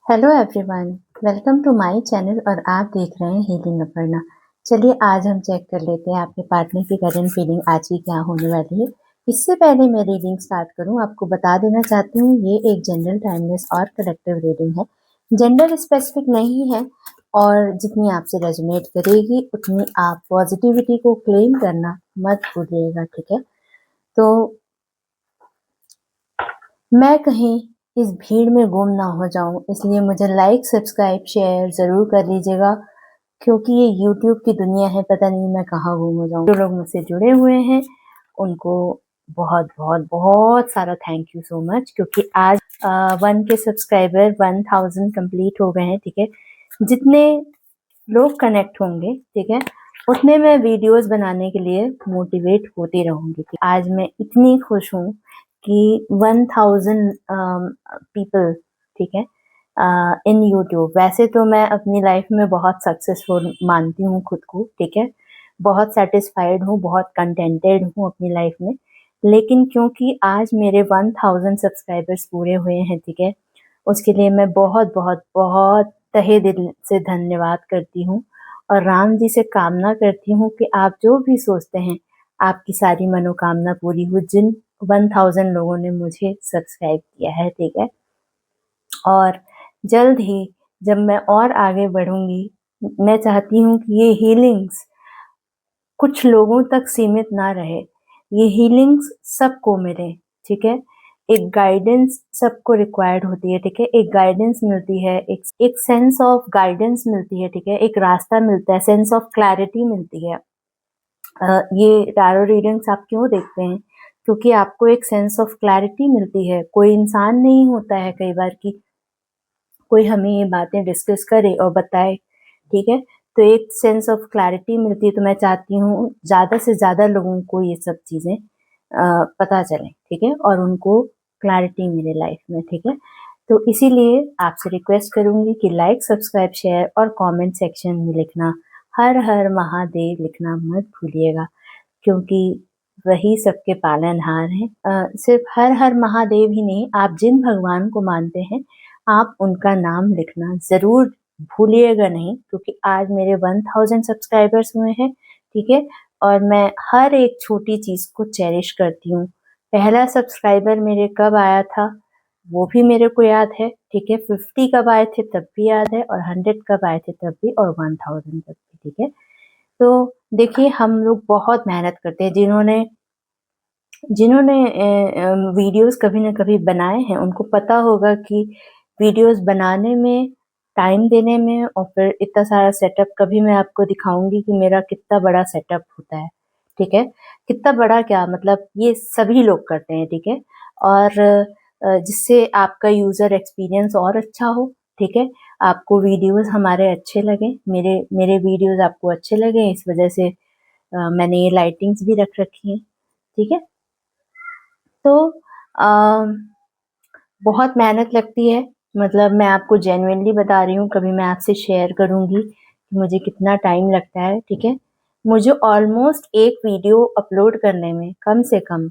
Hello everyone, welcome to my channel और आप देख रहे हैं हीलिंग अपर्णा। चलिए आज हम चेक कर लेते हैं आपके पार्टनर की करंट फीलिंग आज की क्या होने वाली है। इससे पहले मैं रीडिंग स्टार्ट करूं, आपको बता देना चाहती हूँ ये एक जनरल टाइमलेस और कलेक्टिव रीडिंग है। जेंडर स्पेसिफिक नहीं है और जितनी आपसे रेजोनेट करेगी उतनी आप पॉजिटिविटी को क्लेम करना मत भूलिएगा, ठीक है। तो मैं कहीं इस भीड़ में गुम ना हो जाऊं, इसलिए मुझे लाइक सब्सक्राइब शेयर जरूर कर लीजिएगा, क्योंकि ये यूट्यूब की दुनिया है, पता नहीं मैं कहाँ गुम हो जाऊं। जो लोग मुझसे जुड़े हुए हैं उनको बहुत बहुत बहुत सारा थैंक यू सो मच, क्योंकि आज 1K सब्सक्राइबर 1000 कंप्लीट हो गए हैं, ठीक है। जितने लोग कनेक्ट होंगे, ठीक है, उतने मैं वीडियोस बनाने के लिए मोटिवेट होती रहूंगी। आज मैं इतनी खुश हूँ कि 1000 पीपल, ठीक है, इन यूट्यूब। वैसे तो मैं अपनी लाइफ में बहुत सक्सेसफुल मानती हूँ खुद को, ठीक है, बहुत सेटिस्फाइड हूँ, बहुत कंटेंटेड हूँ अपनी लाइफ में। लेकिन क्योंकि आज मेरे 1000 सब्सक्राइबर्स पूरे हुए हैं, ठीक है, उसके लिए मैं बहुत बहुत बहुत तहे दिल से धन्यवाद करती हूँ और राम जी से कामना करती हूँ कि आप जो भी सोचते हैं आपकी सारी मनोकामना पूरी हो। जिन 1000 लोगों ने मुझे सब्सक्राइब किया है, ठीक है, और जल्द ही जब मैं और आगे बढ़ूंगी, मैं चाहती हूँ कि ये हीलिंग्स कुछ लोगों तक सीमित ना रहे, ये हीलिंग्स सबको मिले, ठीक है। एक गाइडेंस सबको रिक्वायर्ड होती है, ठीक है, एक गाइडेंस मिलती है, एक सेंस ऑफ गाइडेंस मिलती है, ठीक है, एक रास्ता मिलता है, सेंस ऑफ क्लैरिटी मिलती है। ये टैरो रीडिंग्स आप क्यों देखते हैं? क्योंकि आपको एक सेंस ऑफ क्लैरिटी मिलती है। कोई इंसान नहीं होता है कई बार कि कोई हमें ये बातें डिस्कस करे और बताए, ठीक है। तो एक सेंस ऑफ क्लैरिटी मिलती है। तो मैं चाहती हूँ ज्यादा से ज्यादा लोगों को ये सब चीजें पता चले, ठीक है, और उनको क्लैरिटी मिले लाइफ में, ठीक है। तो इसीलिए आपसे रिक्वेस्ट करूंगी कि लाइक सब्सक्राइब शेयर और कमेंट सेक्शन में लिखना हर हर महादेव लिखना मत भूलिएगा, क्योंकि वही सबके पालनहार हैं। सिर्फ हर हर महादेव ही नहीं, आप जिन भगवान को मानते हैं आप उनका नाम लिखना जरूर भूलिएगा नहीं, क्योंकि आज मेरे 1000 सब्सक्राइबर्स हुए हैं, ठीक है, और मैं हर एक छोटी चीज को चेरिश करती हूँ। पहला सब्सक्राइबर मेरे कब आया था वो भी मेरे को याद है, ठीक है, 50 कब आए थे तब भी याद है, और 100 कब आए थे तब भी, और 1000 तब भी, ठीक है। तो देखिए हम लोग बहुत मेहनत करते हैं। जिन्होंने जिन्होंने वीडियोस कभी ना कभी बनाए हैं उनको पता होगा कि वीडियोस बनाने में, टाइम देने में, और फिर इतना सारा सेटअप, कभी मैं आपको दिखाऊंगी कि मेरा कितना बड़ा सेटअप होता है, ठीक है। कितना बड़ा क्या मतलब, ये सभी लोग करते हैं, ठीक है, और जिससे आपका यूजर एक्सपीरियंस और अच्छा हो, ठीक है, आपको वीडियोस हमारे अच्छे लगे, मेरे मेरे वीडियोस आपको अच्छे लगे, इस वजह से मैंने ये लाइटिंग्स भी रख रखी है, ठीक है। तो अ, बहुत मेहनत लगती है, मतलब मैं आपको जेन्युइनली बता रही हूँ, कभी मैं आपसे शेयर करूंगी कि मुझे कितना टाइम लगता है, ठीक है। मुझे ऑलमोस्ट एक वीडियो अपलोड करने में कम से कम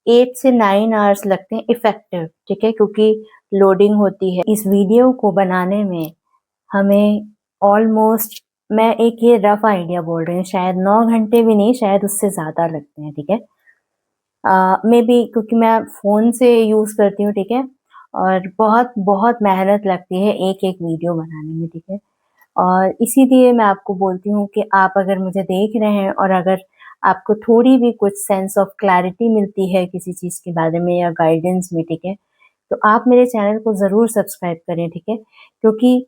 8 से 9 आवर्स लगते हैं इफेक्टिव, ठीक है, क्योंकि लोडिंग होती है। इस वीडियो को बनाने में हमें ऑलमोस्ट, मैं एक ये रफ आइडिया बोल रही हूँ, शायद 9 घंटे भी नहीं, शायद उससे ज्यादा लगते हैं, ठीक है। मे बी क्योंकि मैं फ़ोन से यूज़ करती हूँ, ठीक है, और बहुत बहुत मेहनत लगती है एक एक वीडियो बनाने में, ठीक है। और इसीलिए मैं आपको बोलती हूँ कि आप अगर मुझे देख रहे हैं और अगर आपको थोड़ी भी कुछ सेंस ऑफ क्लैरिटी मिलती है किसी चीज़ के बारे में या गाइडेंस में, ठीक है, तो आप मेरे चैनल को ज़रूर सब्सक्राइब करें, ठीक है, क्योंकि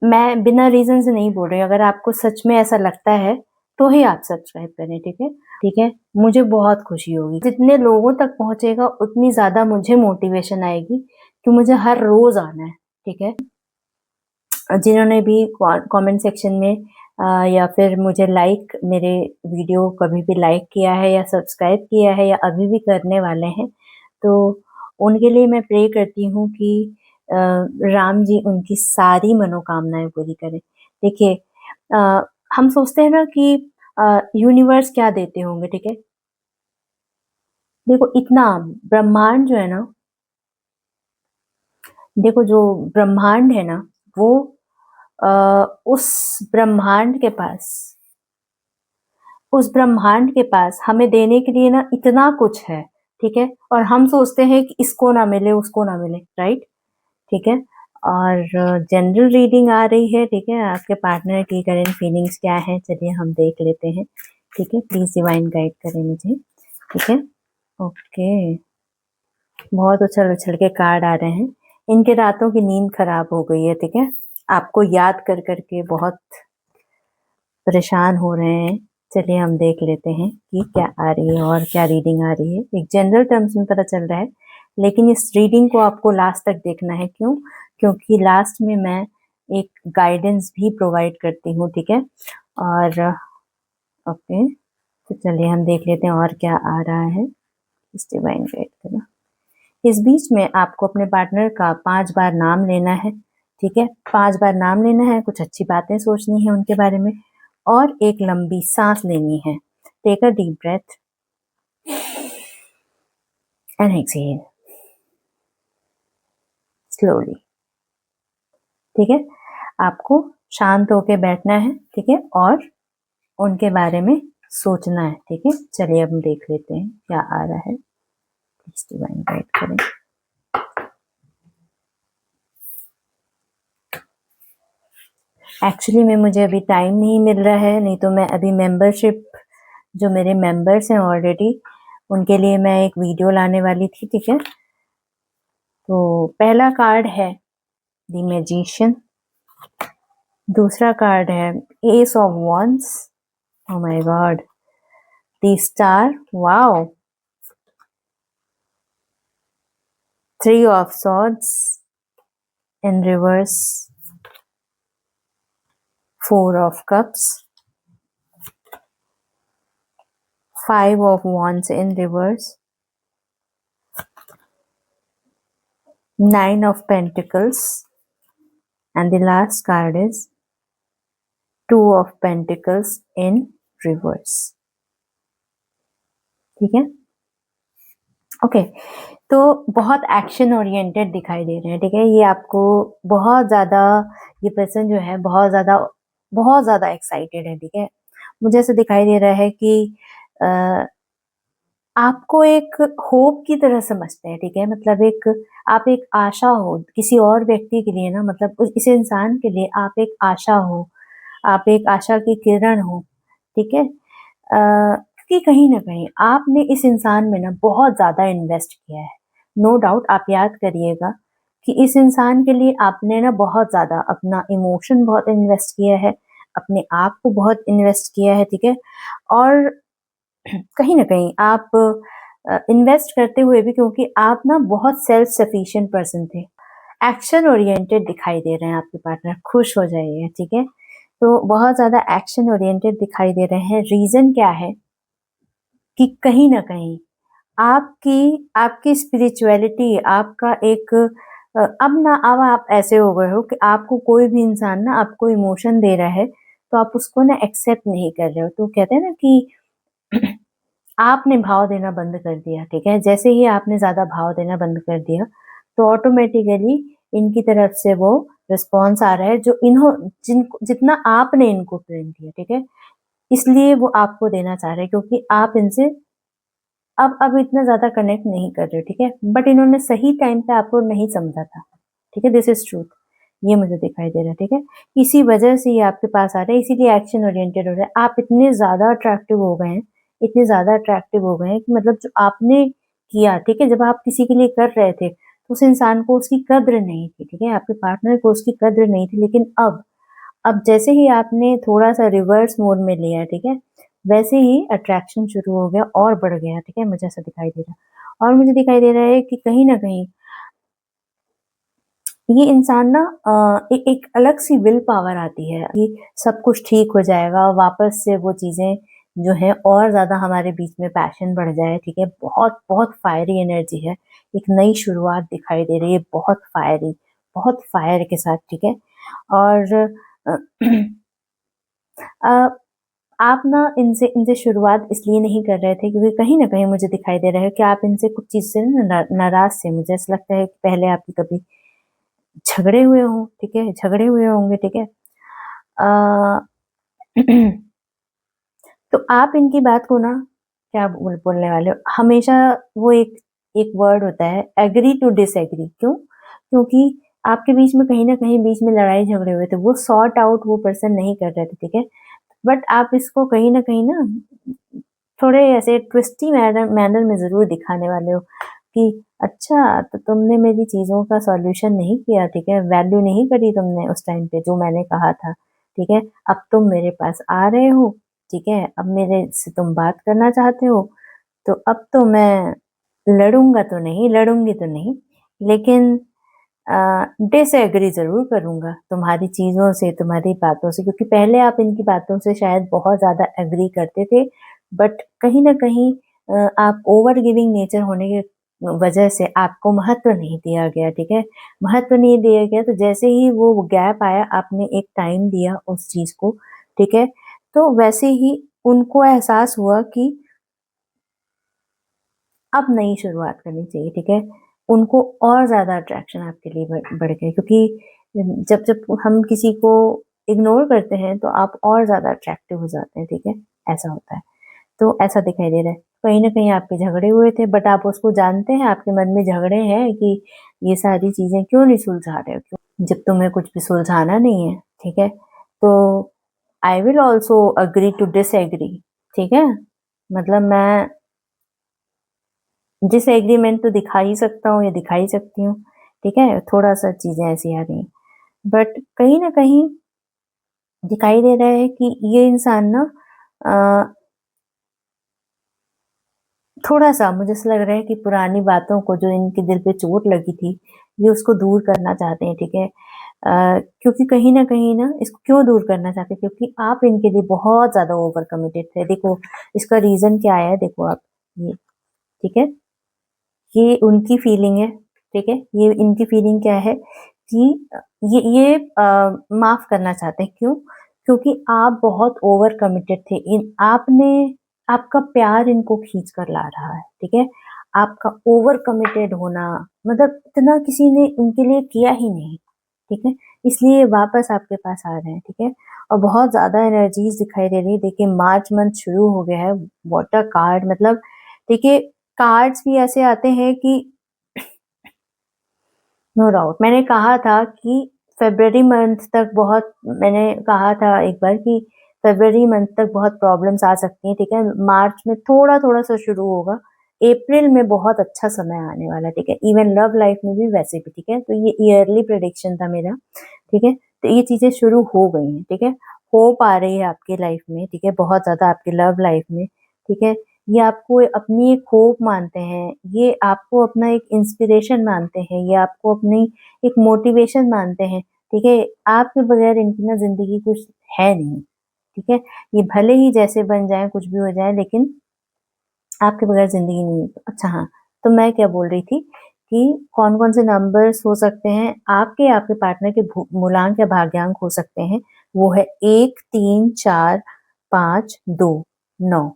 मैं बिना रीज़न से नहीं बोल रही हूँ। अगर आपको सच में ऐसा लगता है तो ही आप सब्सक्राइब करें, ठीक है, ठीक है। मुझे बहुत खुशी होगी, जितने लोगों तक पहुंचेगा उतनी ज्यादा मुझे मोटिवेशन आएगी कि मुझे हर रोज आना है, ठीक है। जिन्होंने भी कमेंट सेक्शन में या फिर मुझे लाइक, मेरे वीडियो कभी भी लाइक किया है या सब्सक्राइब किया है या अभी भी करने वाले हैं, तो उनके लिए मैं प्रे करती हूँ कि राम जी उनकी सारी मनोकामनाएं पूरी करें। देखिए, अ, हम सोचते हैं ना कि यूनिवर्स क्या देते होंगे, ठीक है। देखो इतना ब्रह्मांड जो है ना, देखो जो ब्रह्मांड है ना, वो उस ब्रह्मांड के पास हमें देने के लिए ना इतना कुछ है, ठीक है? और हम सोचते हैं कि इसको ना मिले, उसको ना मिले, राइट? ठीक है? और जनरल रीडिंग आ रही है, ठीक है? आपके पार्टनर की करंट फीलिंग्स क्या है, चलिए हम देख लेते हैं, ठीक है? प्लीज डिवाइन गाइड करें मुझे, ठीक है? ओके, बहुत उछल उछल के कार्ड आ रहे हैं। इनके रातों की नींद खराब हो गई है, ठीक है? आपको याद कर करके बहुत परेशान हो रहे हैं। चलिए हम देख लेते हैं कि क्या आ रही है और क्या रीडिंग आ रही है। एक जनरल टर्म्स में पता चल रहा है, लेकिन इस रीडिंग को आपको लास्ट तक देखना है। क्यों? क्योंकि लास्ट में मैं एक गाइडेंस भी प्रोवाइड करती हूँ, ठीक है? और ओके, तो चलिए हम देख लेते हैं और क्या आ रहा है। इस डिवाइन गाइड करें। इस बीच में आपको अपने पार्टनर का 5 बार नाम लेना है, ठीक है? 5 बार नाम लेना है, कुछ अच्छी बातें सोचनी है उनके बारे में और एक लंबी सांस लेनी है। Take a deep breath and exhale slowly, ठीक है? आपको शांत होके बैठना है, ठीक है? और उनके बारे में सोचना है, ठीक है? चलिए अब हम देख लेते हैं क्या आ रहा है। प्लीज डिवाइन गाइड करें। एक्चुअली में मुझे अभी टाइम नहीं मिल रहा है, नहीं तो मैं अभी मेंबरशिप, जो मेरे मेंबर्स हैं ऑलरेडी, उनके लिए मैं एक वीडियो लाने वाली थी, ठीक है? तो पहला कार्ड है द मैजिशियन, दूसरा कार्ड है S of wands, oh my God, the star, wow, 3 of swords in reverse, 4 of cups, 5 of wands in reverse, 9 of pentacles, and the last card is 2 of pentacles in reverse, ठीक है? Okay, तो बहुत action oriented दिखाई दे रहे हैं, ठीक है? ये आपको बहुत ज़्यादा, ये पर्सन जो है बहुत ज़्यादा एक्साइटेड है, ठीक है? मुझे ऐसा दिखाई दे रहा है कि आपको एक होप की तरह समझते हैं, ठीक है? मतलब आप एक आशा हो किसी और व्यक्ति के लिए ना, मतलब इस इंसान के लिए आप एक आशा हो, आप एक आशा की किरण हो, ठीक है? क्योंकि कहीं न कहीं आपने इस इंसान में ना बहुत ज़्यादा इन्वेस्ट किया है। नो डाउट आप याद करिएगा कि इस इंसान के लिए आपने ना बहुत ज़्यादा अपना इमोशन बहुत इन्वेस्ट किया है, अपने आप को बहुत इन्वेस्ट किया है, ठीक है? और कहीं न कहीं आप इन्वेस्ट करते हुए भी, क्योंकि आप ना बहुत सेल्फ सफिशिएंट पर्सन थे। एक्शन ओरिएंटेड दिखाई दे रहे हैं आपके पार्टनर, खुश हो जाइए, ठीक है? तो बहुत ज़्यादा एक्शन ओरिएंटेड दिखाई दे रहे हैं। रीज़न क्या है कि कहीं न कहीं आपकी स्पिरिचुअलिटी, आपका एक अब आप ऐसे हो गए हो कि आपको कोई भी इंसान ना आपको इमोशन दे रहा है, तो आप उसको ना एक्सेप्ट नहीं कर रहे हो। तो कहते हैं ना कि आपने भाव देना बंद कर दिया, ठीक है? जैसे ही आपने ज़्यादा भाव देना बंद कर दिया, तो ऑटोमेटिकली इनकी तरफ से वो रिस्पॉन्स आ रहा है जो जितना आपने इनको प्रेम दिया, ठीक है? इसलिए वो आपको देना चाह रहे हैं, क्योंकि आप इनसे अब इतना ज़्यादा कनेक्ट नहीं कर रहे, ठीक है? बट इन्होंने सही टाइम पे आपको नहीं समझा था, ठीक है? This is truth. ये मुझे दिखाई दे रहा है, ठीक है? इसी वजह से ये आपके पास आ रहे हैं, इसीलिए एक्शन ओरिएंटेड हो रहा है। आप इतने ज़्यादा अट्रैक्टिव हो गए हैं, इतने ज़्यादा अट्रैक्टिव हो गए हैं कि मतलब जो आपने किया, ठीक है? जब आप किसी के लिए कर रहे थे, तो उस इंसान को उसकी कद्र नहीं थी, ठीक है? आपके पार्टनर को उसकी कद्र नहीं थी, लेकिन अब जैसे ही आपने थोड़ा-सा रिवर्स मोड में लिया, ठीक है? वैसे ही अट्रैक्शन शुरू हो गया और बढ़ गया, ठीक है? मुझे ऐसा दिखाई दे रहा है। और मुझे दिखाई दे रहा है कि कहीं न कहीं ये इंसान ना एक अलग सी विल पावर आती है कि सब कुछ ठीक हो जाएगा, वापस से वो चीज़ें जो हैं और ज़्यादा हमारे बीच में पैशन बढ़ जाए, ठीक है? बहुत फायरी एनर्जी है, एक नई शुरुआत दिखाई दे रही है, बहुत फायरी, बहुत फायर के साथ, ठीक है? और अ, अ, आप ना इनसे इनसे शुरुआत इसलिए नहीं कर रहे थे क्योंकि कहीं न कहीं मुझे दिखाई दे रहा है कि आप इनसे कुछ चीज़ से ना नाराज़ थे। मुझे ऐसा लगता है कि पहले आपकी कभी झगड़े हुए हों, ठीक है, झगड़े हुए होंगे, ठीक है। अ, तो आप इनकी बात को ना क्या बोलने वाले हो, हमेशा वो एक एक वर्ड होता है एग्री टू डिसएग्री। क्यों? क्योंकि आपके बीच में कहीं न कहीं बीच में लड़ाई झगड़े हुए थे, वो सॉर्ट आउट वो पर्सन नहीं कर रहे थे, ठीक है। बट आप इसको कहीं न कहीं ना थोड़े ऐसे ट्विस्टी मैनर में ज़रूर दिखाने वाले हो कि अच्छा तो तुमने मेरी चीज़ों का सॉल्यूशन नहीं किया, ठीक है, वैल्यू नहीं करी तुमने उस टाइम पे जो मैंने कहा था, ठीक है। अब तुम मेरे पास आ रहे हो, ठीक है, अब मेरे से तुम बात करना चाहते हो, तो अब तो मैं लड़ूँगी तो नहीं, लेकिन डिसएग्री ज़रूर करूँगा तुम्हारी चीज़ों से, तुम्हारी बातों से, क्योंकि पहले आप इनकी बातों से शायद बहुत ज़्यादा एग्री करते थे, बट कहीं न कहीं आप ओवर गिविंग नेचर होने के वजह से आपको महत्व नहीं दिया गया, ठीक है? महत्व नहीं दिया गया, तो जैसे ही वो गैप आया, आपने एक टाइम दिया उस चीज़ को, ठीक है? तो वैसे ही उनको एहसास हुआ कि अब नई शुरुआत करनी चाहिए, ठीक है? उनको और ज़्यादा अट्रैक्शन आपके लिए बढ़ गई, क्योंकि जब हम किसी को इग्नोर करते हैं तो आप और ज़्यादा अट्रैक्टिव हो जाते हैं, ठीक है? ऐसा होता है। तो ऐसा दिखाई दे रहा है। कहीं न कहीं आपके झगड़े हुए थे, बट आप उसको जानते हैं, आपके मन में झगड़े हैं कि ये सारी चीज़ें क्यों नहीं सुलझा रहे हो? क्यों जब तुम्हें कुछ भी सुलझाना नहीं है, ठीक है? तो I will also agree to disagree, ठीक है? मतलब मैं डिसएग्रीमेंट तो दिखा ही सकता हूँ या दिखा ही सकती हूँ, ठीक है? थोड़ा-सा चीज़ें ऐसी आ रही हैं। बट कहीं न कहीं दिखाई दे रहा है कि ये इंसान ना अ, थोड़ा-सा मुझे ऐसा लग रहा है कि पुरानी बातों को जो इनके दिल पे चोट लगी थी, ये उसको दूर करना चाहते हैं, ठीक है? क्योंकि कहीं न कहीं ना इसको क्यों दूर करना चाहते हैं? क्योंकि आप इनके लिए बहुत ज़्यादा ओवर कमिटेड थे। देखो, इसका रीज़न क्या है, देखो आप ये, ठीक है? ये उनकी फीलिंग है, ठीक है? ये इनकी फीलिंग क्या है कि ये माफ़ करना चाहते हैं, क्यों? क्योंकि आप बहुत ओवर कमिटेड थे। इन आपने आपका प्यार इनको खींच कर ला रहा है, ठीक है? आपका ओवर कमिटेड होना मतलब इतना किसी ने इनके लिए किया ही नहीं, ठीक है? इसलिए वापस आपके पास आ रहे हैं, ठीक है? और बहुत ज़्यादा एनर्जीज़ दिखाई दे रही है। देखिए, मार्च मंथ शुरू हो गया है, व्हाट अ कार्ड, मतलब देखिए कार्ड्स भी ऐसे आते हैं कि नो डाउट मैंने कहा था कि फ़रवरी मंथ तक बहुत मैंने कहा था एक बार कि फ़रवरी मंथ तक बहुत प्रॉब्लम्स आ सकती हैं, ठीक है? मार्च में थोड़ा-थोड़ा सा शुरू होगा, अप्रैल में बहुत अच्छा समय आने वाला है, ठीक है? इवन लव लाइफ़ में भी वैसे भी, ठीक है? तो ये ईयरली प्रेडिक्शन था मेरा, ठीक है? तो ये चीज़ें शुरू हो गई हैं, ठीक है? होप आ रही है आपकी लाइफ़ में, ठीक है? बहुत ज़्यादा आपकी लव लाइफ़ में, ठीक है? ये आपको अपनी एक होप मानते हैं, ये आपको अपना एक इंस्पिरेशन मानते हैं, ये आपको अपनी एक मोटिवेशन मानते हैं, ठीक है? आपके बगैर इनकी ना ज़िंदगी कुछ है नहीं, ठीक है? ये भले ही जैसे बन जाएँ, कुछ भी हो जाए, लेकिन आपके बगैर ज़िंदगी नहीं है। अच्छा हाँ, तो मैं क्या बोल रही थी कि कौन-कौन से नंबर्स हो सकते हैं आपके या आपके पार्टनर के मूलांक या भाग्यांक हो सकते हैं, वो है 1, 3, 4, 5, 2, 9,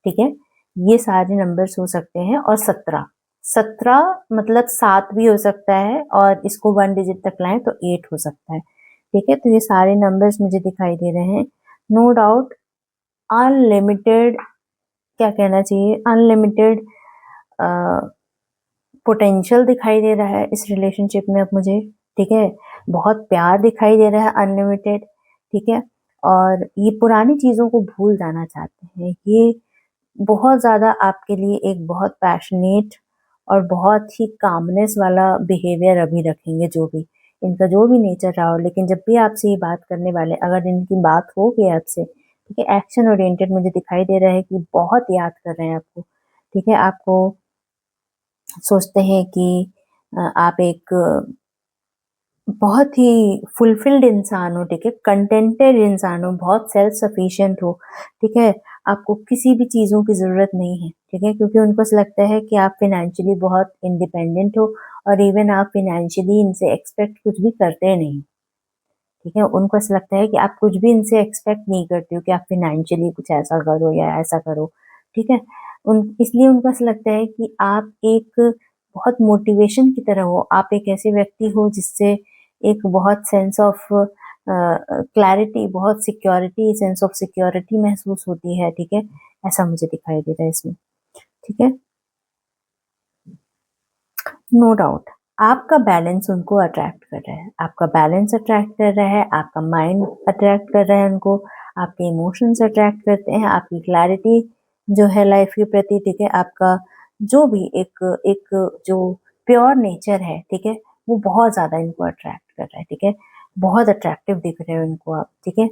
ठीक है? ये सारे नंबर्स हो सकते हैं और 17, 17 मतलब 7 भी हो सकता है और इसको 1 डिजिट तक लाएँ तो 8 हो सकता है, ठीक है? तो ये सारे नंबर्स मुझे दिखाई दे रहे हैं। नो डाउट अनलिमिटेड क्या कहना चाहिए अनलिमिटेड पोटेंशियल दिखाई दे रहा है इस रिलेशनशिप में अब मुझे, ठीक है? बहुत प्यार दिखाई दे रहा है अनलिमिटेड, ठीक है? और ये पुरानी चीज़ों को भूल जाना चाहते हैं। ये बहुत ज़्यादा आपके लिए एक बहुत पैशनेट और बहुत ही कामनेस वाला बिहेवियर अभी रखेंगे जो भी, इनका जो भी नेचर रहा हो, लेकिन जब भी आपसे ये बात करने वाले अगर इनकी बात हो गई आपसे, ठीक है? एक्शन ओरिएंटेड मुझे दिखाई दे रहा है कि बहुत याद कर रहे हैं आपको, ठीक है? आपको सोचते हैं कि आप एक बहुत ही फुलफिल्ड इंसान हो, ठीक है? कंटेंटेड इंसान हो, बहुत सेल्फ सफिशिएंट हो, ठीक है? आपको किसी भी चीज़ों की ज़रूरत नहीं है, ठीक है? क्योंकि उनको ऐसा लगता है कि आप फाइनेंशियली बहुत इंडिपेंडेंट हो और इवन आप फाइनेंशियली इनसे एक्सपेक्ट कुछ भी करते नहीं, ठीक है? उनको ऐसा लगता है कि आप कुछ भी इनसे एक्सपेक्ट नहीं करते हो कि आप फाइनेंशियली कुछ ऐसा करो या ऐसा करो, ठीक है? उन इसलिए उनको ऐसा लगता है कि आप एक बहुत मोटिवेशन की तरह हो, आप एक ऐसे व्यक्ति हो जिससे एक बहुत सेंस ऑफ क्लैरिटी, बहुत सिक्योरिटी, सेंस ऑफ सिक्योरिटी महसूस होती है, ठीक है, ऐसा मुझे दिखाई दे रहा है इसमें, ठीक है। नो डाउट आपका बैलेंस उनको अट्रैक्ट कर रहा है, आपका बैलेंस अट्रैक्ट कर रहा है, आपका माइंड अट्रैक्ट कर रहा है उनको, आपके इमोशंस अट्रैक्ट करते हैं, आपकी क्लैरिटी जो है लाइफ के प्रति, ठीक है, आपका जो भी एक एक जो प्योर नेचर है, ठीक है, वो बहुत ज्यादा इनको अट्रैक्ट कर रहा है, ठीक है, बहुत अट्रैक्टिव दिख रहे हो इनको आप, ठीक है।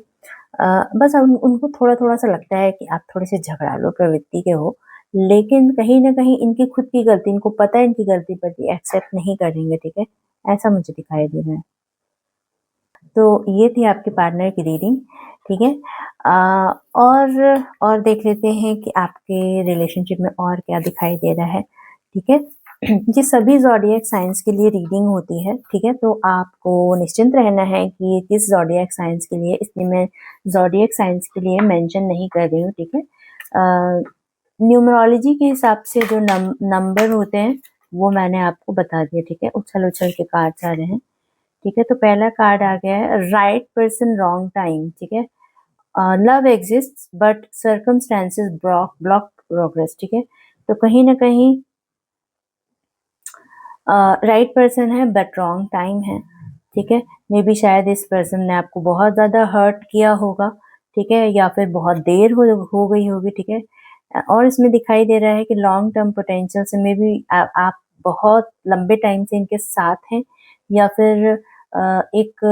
बस उनको थोड़ा थोड़ा सा लगता है कि आप थोड़े से झगड़ालू प्रवृत्ति के हो, लेकिन कहीं न कहीं इनकी खुद की गलती, इनको पता है इनकी गलती पर भी एक्सेप्ट नहीं करेंगे, ठीक है? ऐसा मुझे दिखाई दे रहा है। तो ये थी आपके पार्टनर की रीडिंग, ठीक है? और देख लेते हैं कि आपके रिलेशनशिप में और क्या दिखाई दे रहा है, ठीक है? ये सभी ज़ॉडिएक साइंस के लिए रीडिंग होती है, ठीक है? तो आपको निश्चिंत रहना है कि ये किस ज़ॉडिएक साइंस के लिए, इसलिए मैं ज़ॉडिएक साइंस के लिए मेंशन नहीं कर रही हूँ, ठीक है? न्यूमरोलॉजी के हिसाब से जो नंबर होते हैं वो मैंने आपको बता दिया, ठीक है। उछल उछल के कार्ड्स आ रहे हैं, ठीक है। तो पहला कार्ड आ गया है राइट पर्सन रॉन्ग टाइम, ठीक है। Love exist but circumstances block progress, ठीक है। तो कहीं ना कहीं राइट पर्सन है बट रॉन्ग टाइम है, ठीक है। मे बी शायद इस पर्सन ने आपको बहुत ज़्यादा हर्ट किया होगा, ठीक है, या फिर बहुत देर हो गई होगी, ठीक है। और इसमें दिखाई दे रहा है कि लॉन्ग टर्म पोटेंशियल से मे बी आप बहुत लंबे टाइम से इनके साथ हैं, या फिर एक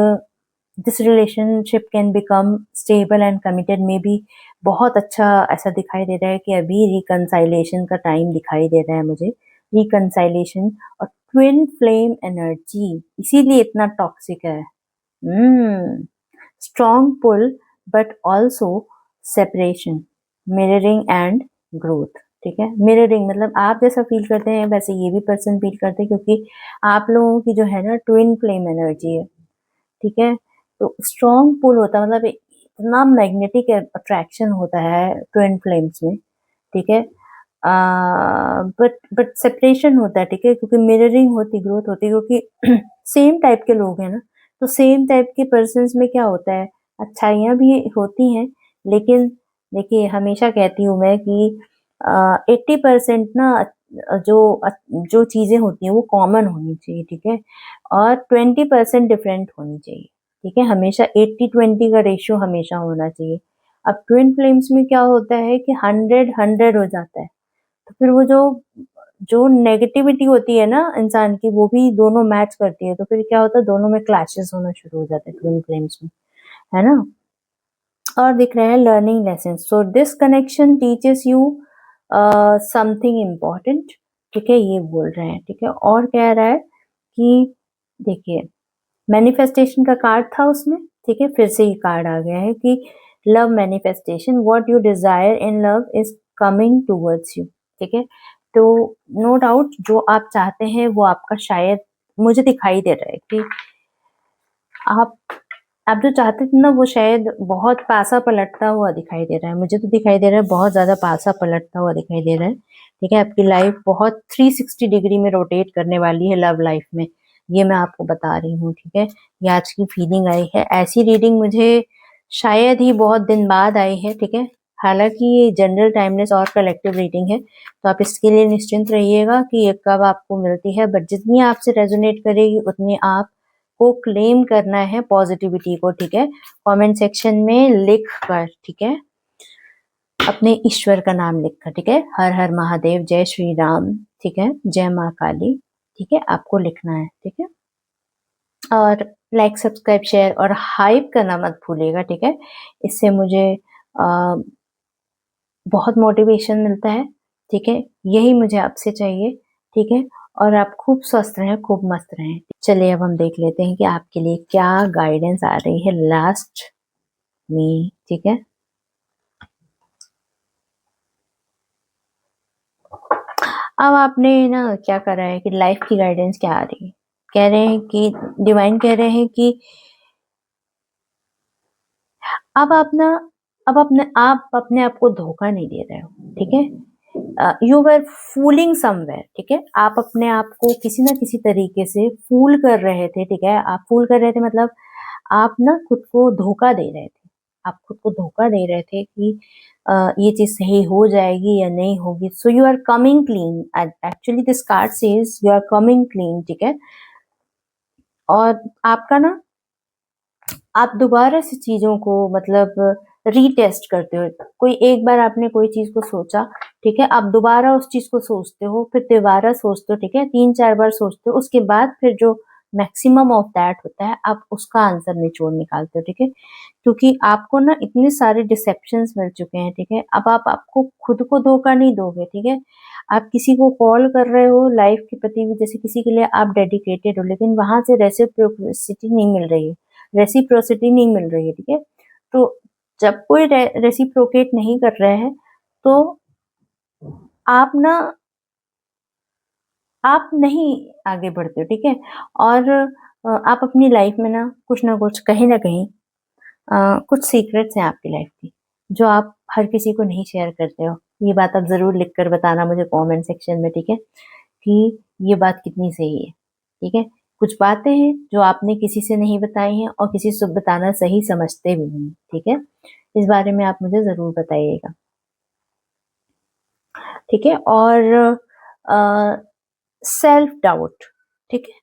this relationship can become stable and committed, may be बहुत अच्छा ऐसा दिखाई दे रहा है कि अभी रिकंसाइलेशन का टाइम दिखाई दे रहा है मुझे, रिकंसाइलेशन और ट्विन फ्लेम एनर्जी, इसीलिए इतना टॉक्सिक है। Strong pull but also separation, mirroring and growth, ठीक है। मिररिंग मतलब आप जैसा फील करते हैं वैसे ये भी पर्सन फील करते हैं, क्योंकि आप लोगों की जो है ना ट्विन फ्लेम एनर्जी है, ठीक है। तो स्ट्रॉन्ग पुल होता है, मतलब इतना मैग्नेटिक अट्रैक्शन होता है ट्विन फ्लेम्स में, ठीक है। बट सेपरेशन होता है, ठीक है, क्योंकि मिररिंग होती, ग्रोथ होती है, क्योंकि सेम टाइप के लोग हैं ना, तो सेम टाइप के पर्सन में क्या होता है, अच्छाइयाँ भी होती हैं, लेकिन देखिए हमेशा कहती हूँ मैं कि 80% ना जो जो चीजें होती हैं वो कॉमन होनी चाहिए, ठीक है, और 20% डिफरेंट होनी चाहिए, ठीक है। हमेशा 80-20 का रेशियो हमेशा होना चाहिए। अब ट्विन फ्लेम्स में क्या होता है कि 100-100 हो जाता है, तो फिर वो जो जो नेगेटिविटी होती है ना इंसान की, वो भी दोनों मैच करती है, तो फिर क्या होता है, दोनों में क्लैशेस होना शुरू हो जाते हैं ट्विन फ्लेम्स में, है ना। और दिख रहा है learning lesson, so this connection teaches you something important, ठीक है, ये बोल रहे हैं, ठीक है। और कह रहा है कि देखिए मैनिफेस्टेशन का कार्ड था उसमें, ठीक है, फिर से ये कार्ड आ गया है कि love manifestation, what you desire in love is coming towards you, ठीक है। तो नो डाउट जो आप चाहते हैं वो आपका शायद, मुझे दिखाई दे रहा है कि आप आप जो चाहते थे ना वो शायद बहुत पासा पलटता हुआ दिखाई दे रहा है, मुझे तो दिखाई दे रहा है बहुत ज्यादा पासा पलटता हुआ दिखाई दे रहा है, ठीक है। आपकी लाइफ बहुत 360 डिग्री में रोटेट करने वाली है लव लाइफ में, ये मैं आपको बता रही हूँ, ठीक है। ये आज की फीलिंग आई है, ऐसी रीडिंग मुझे शायद ही बहुत दिन बाद आई है, ठीक है। हालांकि ये जनरल टाइमलेस और कलेक्टिव रीडिंग है, तो आप इसके लिए निश्चिंत रहिएगा कि ये कब आपको मिलती है, बट जितनी आपसे रेजोनेट करेगी उतनी आप को क्लेम करना है पॉजिटिविटी को, ठीक है, कमेंट सेक्शन में लिख कर, ठीक है, अपने ईश्वर का नाम लिखकर, ठीक है, हर हर महादेव, जय श्री राम, ठीक है, जय माँ काली, ठीक है, आपको लिखना है, ठीक है। और लाइक सब्सक्राइब शेयर और हाइप करना मत भूलिएगा, ठीक है, इससे मुझे बहुत मोटिवेशन मिलता है, ठीक है, यही मुझे आपसे चाहिए, ठीक है। और आप खूब स्वस्थ रहें, खूब मस्त रहें। चलिए अब हम देख लेते हैं कि आपके लिए क्या गाइडेंस आ रही है लास्ट में, ठीक है। अब आपने ना क्या करा है कि लाइफ की गाइडेंस क्या आ रही है, कह रहे हैं कि डिवाइन कह रहे हैं कि अब आप ना, अब अपने आप को धोखा नहीं दे रहे हो, ठीक है। यू वर फूलिंग समवेयर, ठीक है, आप अपने आप को किसी ना किसी तरीके से फूल कर रहे थे, ठीक है, आप फूल कर रहे थे मतलब आप ना खुद को धोखा दे रहे थे, आप खुद को धोखा दे रहे थे कि ये चीज सही हो जाएगी या नहीं होगी। So you are coming clean, actually this card says you are coming clean, ठीक है, और आपका ना आप दोबारा से चीजों को मतलब रीटेस्ट करते हो। कोई एक बार आपने कोई चीज को सोचा, ठीक है, आप दोबारा उस चीज को सोचते हो, फिर दोबारा सोचते हो, ठीक है, 3-4 बार सोचते हो, उसके बाद फिर जो मैक्सिमम ऑफ दैट होता है आप उसका आंसर निचोड़ निकालते हो, ठीक है, क्योंकि आपको ना इतने सारे डिसेप्शंस मिल चुके हैं, ठीक है, अब आप आपको खुद को धोखा नहीं दोगे, ठीक है, आप किसी को कॉल कर रहे हो लाइफ के प्रति भी, जैसे किसी के लिए आप डेडिकेटेड हो, लेकिन वहां से रेसिप्रोसिटी नहीं मिल रही है, रेसिप्रोसिटी नहीं मिल रही है, ठीक है, तो जब कोई रेसिप्रोकेट नहीं कर रहा है तो आप ना आप नहीं आगे बढ़ते हो, ठीक है, और आप अपनी लाइफ में ना कुछ कहीं ना कहीं कुछ सीक्रेट्स हैं आपकी लाइफ की जो आप हर किसी को नहीं शेयर करते हो। ये बात आप जरूर लिख कर बताना मुझे कमेंट सेक्शन में, ठीक है, कि ये बात कितनी सही है, ठीक है, कुछ बातें हैं जो आपने किसी से नहीं बताई हैं और किसी से बताना सही समझते भी नहीं, ठीक है, इस बारे में आप मुझे जरूर बताइएगा, ठीक है, और सेल्फ डाउट, ठीक है,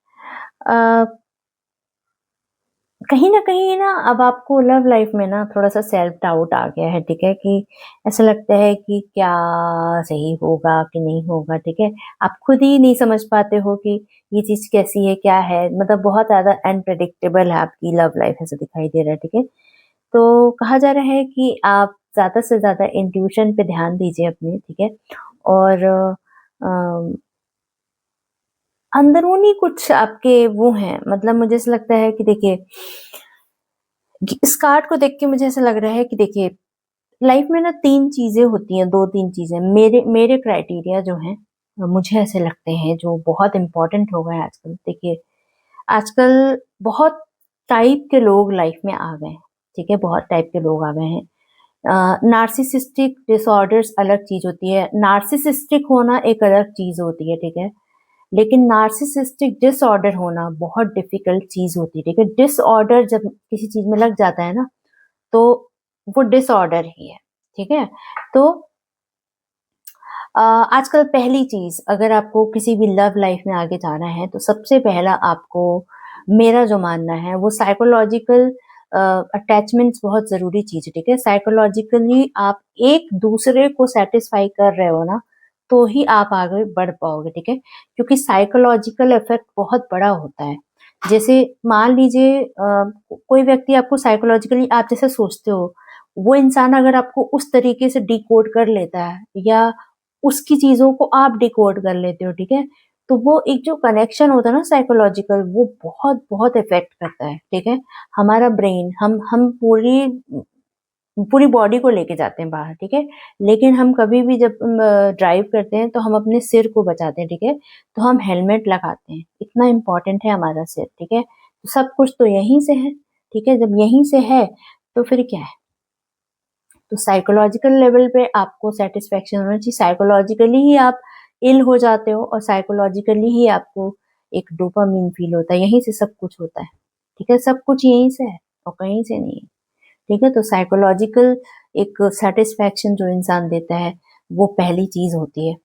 कहीं न कहीं ना अब आपको लव लाइफ में ना थोड़ा-सा सेल्फ डाउट आ गया है, ठीक है, कि ऐसा लगता है कि क्या सही होगा कि नहीं होगा, ठीक है? आप खुद ही नहीं समझ पाते हो कि ये चीज़ कैसी है, क्या है? मतलब बहुत ज़्यादा अनप्रेडिक्टेबल है आपकी लव लाइफ, ऐसा दिखाई दे रहा है, ठीक है? तो कहा जा रहा है कि आप ज़्यादा से ज़्यादा इंट्यूशन पे ध्यान दीजिए अपने, ठीक है? और अ, अंदरूनी कुछ आपके वो हैं, मतलब मुझे ऐसा लगता है कि देखिए इस कार्ड को देख के मुझे ऐसा लग रहा है कि देखिए लाइफ में ना 3 चीजें होती हैं, 2-3 चीजें मेरे मेरे क्राइटेरिया जो हैं मुझे ऐसे लगते हैं जो बहुत इंपॉर्टेंट हो गए हैं आजकल। देखिए आजकल बहुत टाइप के लोग लाइफ में आ गए हैं, ठीक है, बहुत टाइप के लोग आ गए हैं। नार्सिसिस्टिक डिसऑर्डर्स अलग चीज होती है, नार्सिसिस्टिक होना एक अलग चीज होती है, ठीक है, लेकिन नार्सिसिस्टिक डिसऑर्डर होना बहुत डिफिकल्ट चीज होती है, ठीक है, डिसऑर्डर जब किसी चीज में लग जाता है ना तो वो डिसऑर्डर ही है, ठीक है, तो आजकल पहली चीज अगर आपको किसी भी लव लाइफ में आगे जाना है तो सबसे पहला आपको मेरा जो मानना है वो साइकोलॉजिकल अटैचमेंट्स बहुत जरूरी चीज है, ठीक है, साइकोलॉजिकली आप एक दूसरे को सेटिस्फाई कर रहे हो ना तो ही आप आगे बढ़ पाओगे, ठीक है, क्योंकि साइकोलॉजिकल इफेक्ट बहुत बड़ा होता है। जैसे मान लीजिए कोई व्यक्ति आपको साइकोलॉजिकली आप जैसे सोचते हो वो इंसान अगर आपको उस तरीके से डिकोड कर लेता है या उसकी चीजों को आप डिकोड कर लेते हो, ठीक है, तो वो एक जो कनेक्शन होता है ना साइकोलॉजिकल वो बहुत बहुत इफेक्ट करता है, ठीक है, हमारा ब्रेन हम पूरी पूरी बॉडी को लेके जाते हैं बाहर, ठीक है, लेकिन हम कभी भी जब ड्राइव करते हैं तो हम अपने सिर को बचाते हैं, ठीक है, तो हम हेलमेट लगाते हैं, इतना इम्पोर्टेंट है हमारा सिर, ठीक है, तो सब कुछ तो यहीं से है, ठीक है, जब यहीं से है तो फिर क्या है, तो साइकोलॉजिकल लेवल पे आपको सेटिस्फेक्शन होना चाहिए, साइकोलॉजिकली ही आप इल हो जाते हो और साइकोलॉजिकली ही आपको एक डोपामिन फील होता है, यहीं से सब कुछ होता है, ठीक है, सब कुछ यहीं से है और कहीं से नहीं है, ठीक है, तो साइकोलॉजिकल एक सेटिस्फेक्शन जो इंसान देता है वो पहली चीज होती है।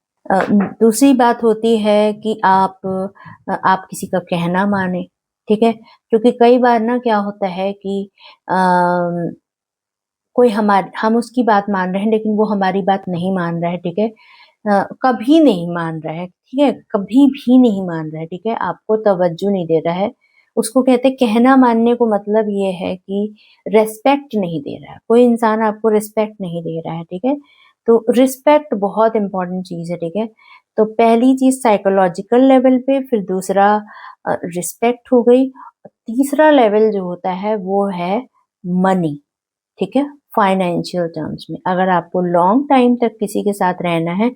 दूसरी बात होती है कि आप किसी का कहना माने, ठीक है, क्योंकि कई बार ना क्या होता है कि कोई हम उसकी बात मान रहे हैं लेकिन वो हमारी बात नहीं मान रहा है, ठीक है, कभी नहीं मान रहा है, ठीक है, कभी भी नहीं मान रहा है, ठीक है, आपको तवज्जो नहीं दे रहा है, उसको कहते हैं कहना मानने को मतलब ये है कि रेस्पेक्ट नहीं दे रहा है, कोई इंसान आपको रिस्पेक्ट नहीं दे रहा है, ठीक है, तो रिस्पेक्ट बहुत इंपॉर्टेंट चीज है, ठीक है, तो पहली चीज साइकोलॉजिकल लेवल पे, फिर दूसरा रिस्पेक्ट हो गई, तीसरा लेवल जो होता है वो है मनी, ठीक है, फाइनेंशियल टर्म्स में अगर आपको लॉन्ग टाइम तक किसी के साथ रहना है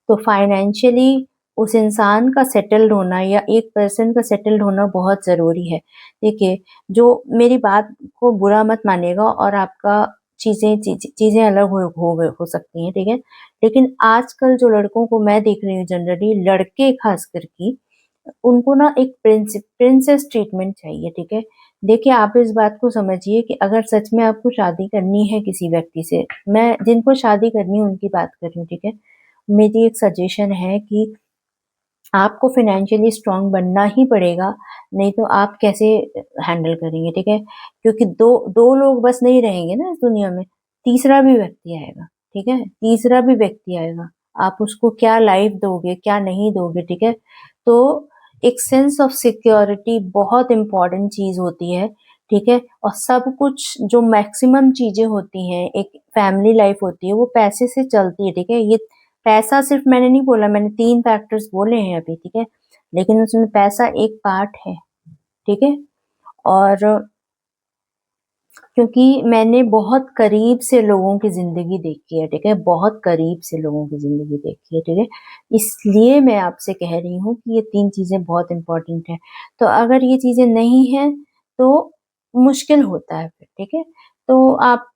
तो फाइनेंशियली उस इंसान का सेटल्ड होना या एक पर्सन का सेटल्ड होना बहुत जरूरी है। देखिए जो मेरी बात को बुरा मत मानिएगा और आपका चीजें अलग हो सकती हैं, ठीक है। लेकिन आजकल जो लड़कों को मैं देख रही हूँ, जनरली लड़के खास करके, उनको ना एक प्रिंसेस ट्रीटमेंट चाहिए, ठीक है। देखिए, आप इस बात को समझिए कि अगर सच में आपको शादी करनी है किसी व्यक्ति से, मैं जिनको शादी करनी है उनकी बात कर रही हूँ, ठीक है। मेरी एक सजेशन है कि आपको फाइनेंशियली स्ट्रांग बनना ही पड़ेगा, नहीं तो आप कैसे हैंडल करेंगे, ठीक है। क्योंकि दो दो लोग बस नहीं रहेंगे ना इस दुनिया में, तीसरा भी व्यक्ति आएगा, ठीक है। तीसरा भी व्यक्ति आएगा, आप उसको क्या लाइफ दोगे, क्या नहीं दोगे, ठीक है। तो एक सेंस ऑफ सिक्योरिटी बहुत इंपॉर्टेंट चीज होती है, ठीक है। और सब कुछ जो मैक्सिमम चीजें होती हैं, एक फैमिली लाइफ होती है, वो पैसे से चलती है, ठीक है। ये पैसा सिर्फ मैंने नहीं बोला, मैंने 3 फैक्टर्स बोले हैं अभी, ठीक है। लेकिन उसमें पैसा एक पार्ट है, ठीक है। और क्योंकि मैंने बहुत करीब से लोगों की जिंदगी देखी है, ठीक है, बहुत करीब से लोगों की जिंदगी देखी है, ठीक है। इसलिए मैं आपसे कह रही हूँ कि ये 3 चीजें बहुत इंपॉर्टेंट है। तो अगर ये चीजें नहीं है तो मुश्किल होता है फिर, ठीक है। तो आप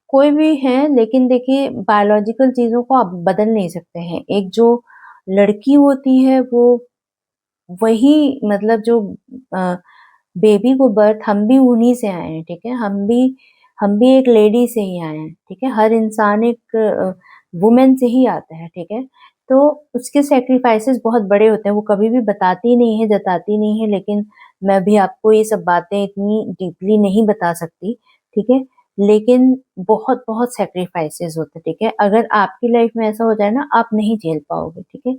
कोई भी है, लेकिन देखिए बायोलॉजिकल चीजों को आप बदल नहीं सकते हैं। एक जो लड़की होती है वो वही, मतलब जो बेबी को बर्थ, हम भी उन्हीं से आए हैं, ठीक है। हम भी एक लेडी से ही आए हैं, ठीक है। हर इंसान एक वुमेन से ही आता है, ठीक है। तो उसके सेक्रीफाइसेस बहुत बड़े होते हैं, वो कभी भी बताती नहीं है, जताती नहीं है, लेकिन मैं भी आपको ये सब बातें इतनी डीपली नहीं बता सकती, ठीक है। लेकिन बहुत बहुत सेक्रीफाइसेस होते हैं, ठीक है। अगर आपकी लाइफ में ऐसा हो जाए ना, आप नहीं झेल पाओगे, ठीक है।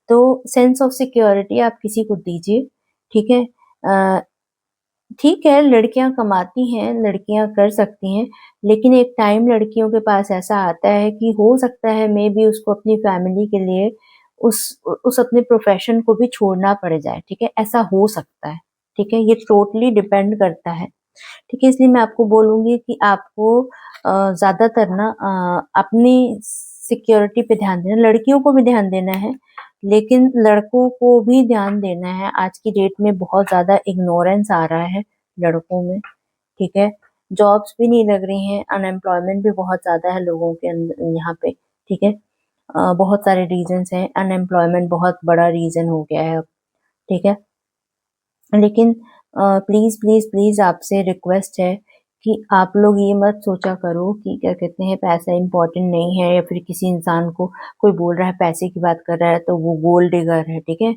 तो सेंस ऑफ सिक्योरिटी आप किसी को दीजिए, ठीक है। ठीक है, लड़कियां कमाती हैं, लड़कियां कर सकती हैं, लेकिन एक टाइम लड़कियों के पास ऐसा आता है कि हो सकता है मे बी उसको अपनी फैमिली के लिए उस उस अपने प्रोफेशन को भी छोड़ना पड़ जाए, ठीक है। ऐसा हो सकता है, ठीक है। ये टोटली डिपेंड करता है, ठीक है। इसलिए मैं आपको बोलूंगी कि आपको ज्यादातर ना अपनी सिक्योरिटी पे ध्यान देना, लड़कियों को भी ध्यान देना है, लेकिन लड़कों को भी ध्यान देना है। आज की डेट में बहुत ज्यादा इग्नोरेंस आ रहा है लड़कों में, ठीक है। जॉब्स भी नहीं लग रही हैं, अनएम्प्लॉयमेंट भी बहुत ज्यादा है लोगों के अंदर यहाँ पे, ठीक है। बहुत सारे रीजंस हैं, अनएम्प्लॉयमेंट बहुत बड़ा रीजन हो गया है अब, ठीक है। लेकिन प्लीज प्लीज प्लीज आपसे रिक्वेस्ट है कि आप लोग ये मत सोचा करो कि क्या कहते हैं पैसा इंपॉर्टेंट नहीं है, या फिर किसी इंसान को कोई बोल रहा है, पैसे की बात कर रहा है तो वो गोल्ड डिगर है, ठीक है।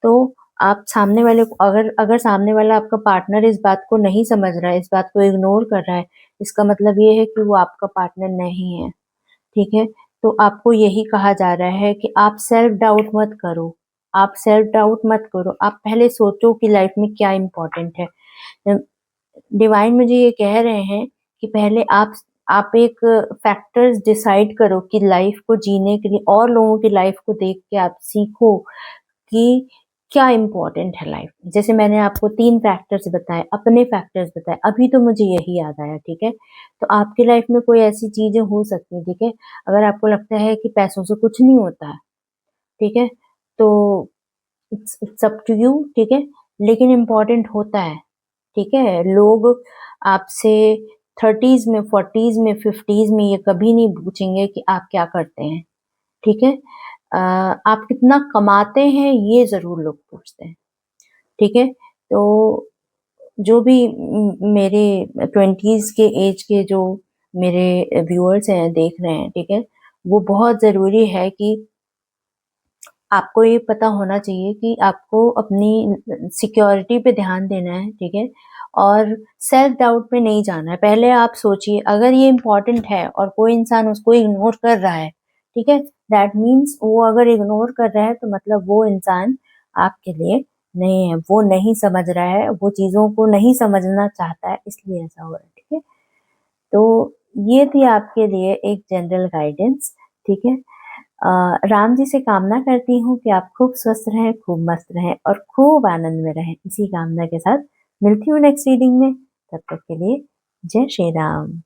तो आप सामने वाले को, अगर अगर सामने वाला आपका पार्टनर इस बात को नहीं समझ रहा है, इस बात को इग्नोर कर रहा है, इसका मतलब ये है कि वो आपका पार्टनर नहीं है, ठीक है। तो आपको यही कहा जा रहा है कि आप सेल्फ डाउट मत करो, आप सेल्फ डाउट मत करो, आप पहले सोचो कि लाइफ में क्या इम्पोर्टेंट है। डिवाइन मुझे ये कह रहे हैं कि पहले आप एक फैक्टर्स डिसाइड करो कि लाइफ को जीने के लिए, और लोगों की लाइफ को देख के आप सीखो कि क्या इम्पोर्टेंट है लाइफ में। जैसे मैंने आपको 3 फैक्टर्स बताए, अपने फैक्टर्स बताए, अभी तो मुझे यही याद आया, ठीक है। तो आपकी लाइफ में कोई ऐसी चीजें हो सकती है, ठीक है। अगर आपको लगता है कि पैसों से कुछ नहीं होता है, ठीक है, तो इट्स अप टू यू, ठीक है। लेकिन इम्पोर्टेंट होता है, ठीक है। लोग आपसे 30s में, 40s में, 50s में ये कभी नहीं पूछेंगे कि आप क्या करते हैं, ठीक है। आप कितना कमाते हैं ये जरूर लोग पूछते हैं, ठीक है। तो जो भी मेरे 20s के एज के जो मेरे व्यूअर्स हैं, देख रहे हैं, ठीक है, वो बहुत जरूरी है कि आपको ये पता होना चाहिए कि आपको अपनी सिक्योरिटी पे ध्यान देना है, ठीक है। और सेल्फ डाउट में नहीं जाना है। पहले आप सोचिए, अगर ये इम्पोर्टेंट है और कोई इंसान उसको इग्नोर कर रहा है, ठीक है, दैट मीन्स वो अगर इग्नोर कर रहा है तो मतलब वो इंसान आपके लिए नहीं है, वो नहीं समझ रहा है, वो चीजों को नहीं समझना चाहता है, इसलिए ऐसा हो रहा है, ठीक है। तो ये थी आपके लिए एक जनरल गाइडेंस, ठीक है। राम जी से कामना करती हूँ कि आप खूब स्वस्थ रहें, खूब मस्त रहें और खूब आनंद में रहें। इसी कामना के साथ मिलती हूँ नेक्स्ट रीडिंग में। तब तक के लिए जय श्री राम।